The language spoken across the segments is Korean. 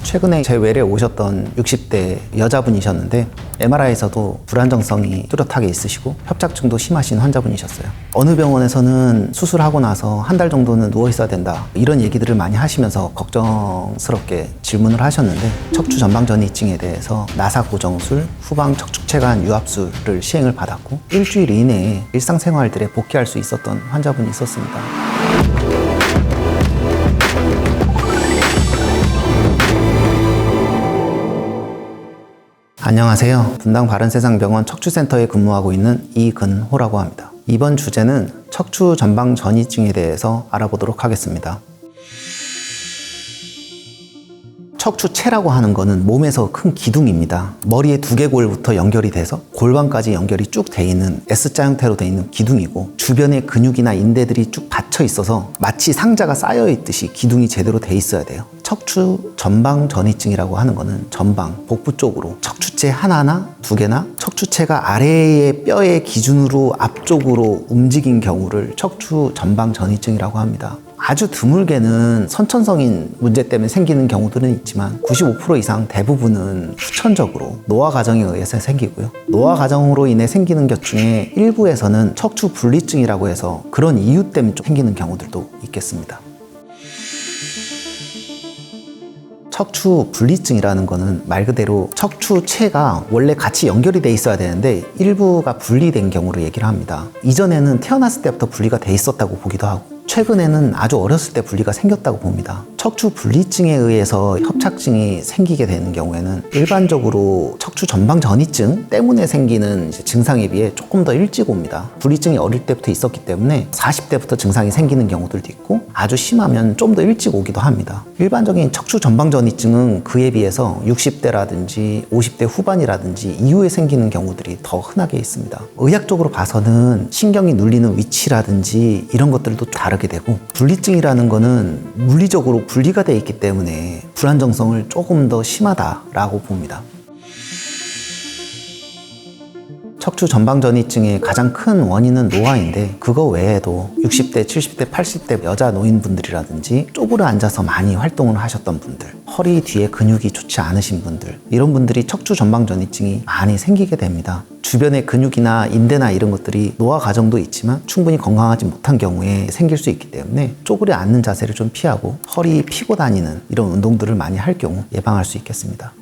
최근에 제 외래에 오셨던 60대 여자분이셨는데 MRI에서도 불안정성이 뚜렷하게 있으시고 협착증도 심하신 환자분이셨어요. 어느 병원에서는 수술하고 나서 한 달 정도는 누워 있어야 된다, 이런 얘기들을 많이 하시면서 걱정스럽게 질문을 하셨는데, 척추 전방 전이증에 대해서 나사 고정술, 후방 척추체관 유압술을 시행을 받았고 일주일 이내에 일상생활들에 복귀할 수 있었던 환자분이 있었습니다. 안녕하세요. 분당 바른세상병원 척추센터에 근무하고 있는 이근호라고 합니다. 이번 주제는 척추 전방 전이증에 대해서 알아보도록 하겠습니다. 척추체라고 하는 거는 몸에서 큰 기둥입니다. 머리의 두개골부터 연결이 돼서 골반까지 연결이 쭉 돼 있는 S자 형태로 돼 있는 기둥이고, 주변에 근육이나 인대들이 쭉 받쳐 있어서 마치 상자가 쌓여 있듯이 기둥이 제대로 돼 있어야 돼요. 척추 전방 전이증이라고 하는 거는 전방, 복부 쪽으로 척추체 하나나 두 개나 척추체가 아래의 뼈의 기준으로 앞쪽으로 움직인 경우를 척추 전방 전이증이라고 합니다. 아주 드물게는 선천성인 문제 때문에 생기는 경우들은 있지만 95% 이상 대부분은 후천적으로 노화 과정에 의해서 생기고요. 노화 과정으로 인해 생기는 것 중에 일부에서는 척추 분리증이라고 해서 그런 이유 때문에 좀 생기는 경우들도 있겠습니다. 척추 분리증이라는 거는 말 그대로 척추체가 원래 같이 연결이 돼 있어야 되는데 일부가 분리된 경우를 얘기를 합니다. 이전에는 태어났을 때부터 분리가 돼 있었다고 보기도 하고, 최근에는 아주 어렸을 때 분리가 생겼다고 봅니다. 척추 분리증에 의해서 협착증이 생기게 되는 경우에는 일반적으로 척추 전방 전이증 때문에 생기는 증상에 비해 조금 더 일찍 옵니다. 분리증이 어릴 때부터 있었기 때문에 40대부터 증상이 생기는 경우들도 있고, 아주 심하면 좀 더 일찍 오기도 합니다. 일반적인 척추 전방 전이증은 그에 비해서 60대라든지 50대 후반이라든지 이후에 생기는 경우들이 더 흔하게 있습니다. 의학적으로 봐서는 신경이 눌리는 위치라든지 이런 것들도 다르게 되고, 분리증이라는 거는 물리적으로 분리가 되어 있기 때문에 불안정성을 조금 더 심하다라고 봅니다. 척추 전방 전이증의 가장 큰 원인은 노화인데, 그거 외에도 60대, 70대, 80대 여자 노인분들이라든지 쪼그려 앉아서 많이 활동을 하셨던 분들, 허리 뒤에 근육이 좋지 않으신 분들, 이런 분들이 척추 전방 전이증이 많이 생기게 됩니다. 주변의 근육이나 인대나 이런 것들이 노화 과정도 있지만 충분히 건강하지 못한 경우에 생길 수 있기 때문에 쪼그려 앉는 자세를 좀 피하고 허리 피고 다니는 이런 운동들을 많이 할 경우 예방할 수 있겠습니다.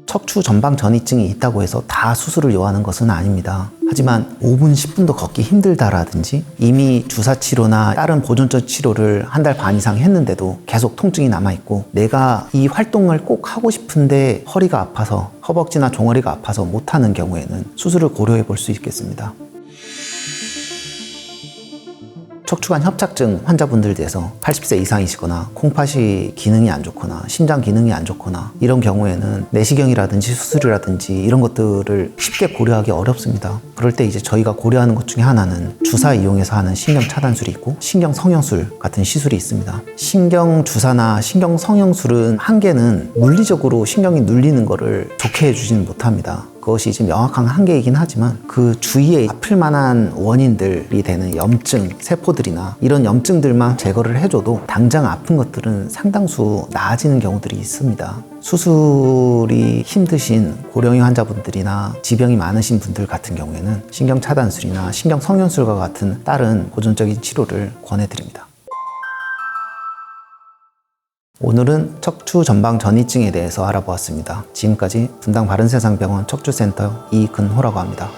척추 전방 전이증이 있다고 해서 다 수술을 요하는 것은 아닙니다. 하지만 5분, 10분도 걷기 힘들다라든지 이미 주사 치료나 다른 보존적 치료를 한 달 반 이상 했는데도 계속 통증이 남아있고, 내가 이 활동을 꼭 하고 싶은데 허리가 아파서, 허벅지나 종아리가 아파서 못하는 경우에는 수술을 고려해 볼 수 있겠습니다. 척추관 협착증 환자분들 중에서 80세 이상이시거나 콩팥이 기능이 안 좋거나 심장 기능이 안 좋거나 이런 경우에는 내시경이라든지 수술이라든지 이런 것들을 쉽게 고려하기 어렵습니다. 그럴 때 이제 저희가 고려하는 것 중에 하나는 주사 이용해서 하는 신경 차단술이 있고 신경 성형술 같은 시술이 있습니다. 신경 주사나 신경 성형술은 한계는 물리적으로 신경이 눌리는 거를 좋게 해주지는 못합니다. 그것이 지금 명확한 한계이긴 하지만 그 주위에 아플 만한 원인들이 되는 염증, 세포들이나 이런 염증들만 제거를 해줘도 당장 아픈 것들은 상당수 나아지는 경우들이 있습니다. 수술이 힘드신 고령의 환자분들이나 지병이 많으신 분들 같은 경우에는 신경 차단술이나 신경 성형술과 같은 다른 보존적인 치료를 권해드립니다. 오늘은 척추 전방 전이증에 대해서 알아보았습니다. 지금까지 분당 바른세상병원 척추센터 이근호라고 합니다.